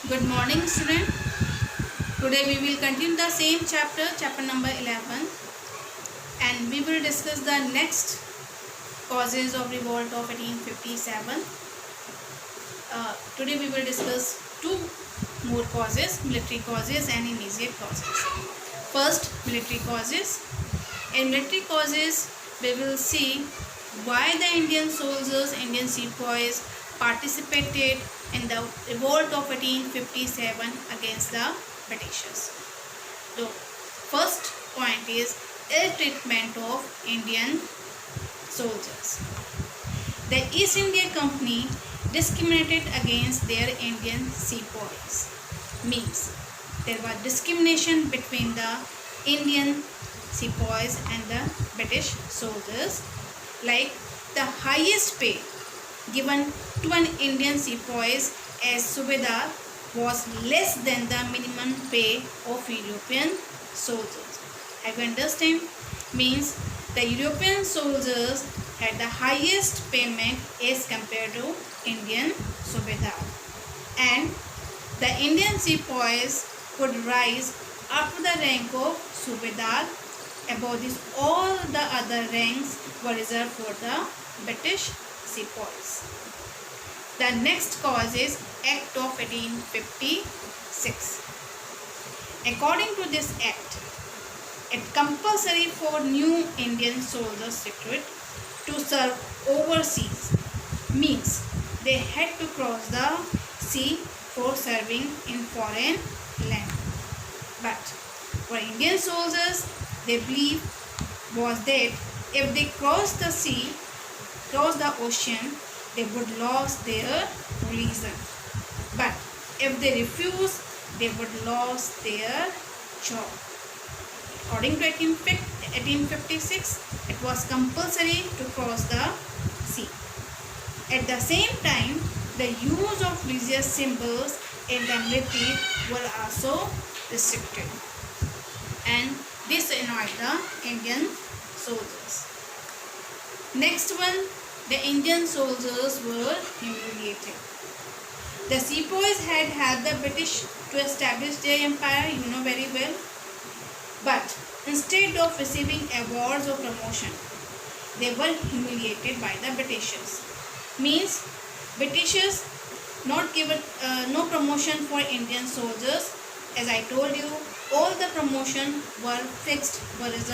Good morning, student. Today we will continue the same chapter number 11, and we will discuss the next causes of revolt of 1857. Today we will discuss two more causes, military causes and immediate causes. First, military causes. In military causes, we will see why the Indian soldiers, Indian sepoys participated in the revolt of 1857 against the Britishers. The first point is ill treatment of Indian soldiers. The East India Company discriminated against their Indian sepoys. Means there was discrimination between the Indian sepoys and the British soldiers, like the highest pay given to an Indian sepoys as subedar was less than the minimum pay of European soldiers. Have you understand? Means the European soldiers had the highest payment as compared to Indian subedar, and the Indian sepoys could rise up to the rank of subedar. Above this, all the other ranks were reserved for the British sepoys. The next cause is Act of 1856. According to this act, it compulsory for new Indian soldiers recruit to serve overseas. Means they had to cross the sea for serving in foreign land. But for Indian soldiers, they believe was that if they cross the sea, cross the ocean, they would lose their religion. But if they refuse, they would lose their job. According to 1856, it was compulsory to cross the sea. At the same time, the use of religious symbols in the military were also restricted, and this annoyed the Indian soldiers. Next one, the Indian soldiers were humiliated. The sepoys had helped the British to establish their empire, you know very well. But instead of receiving awards or promotion, they were humiliated by the Britishers. Means Britishers not given no promotion for Indian soldiers. As I told you, all the promotion were fixed, were reserved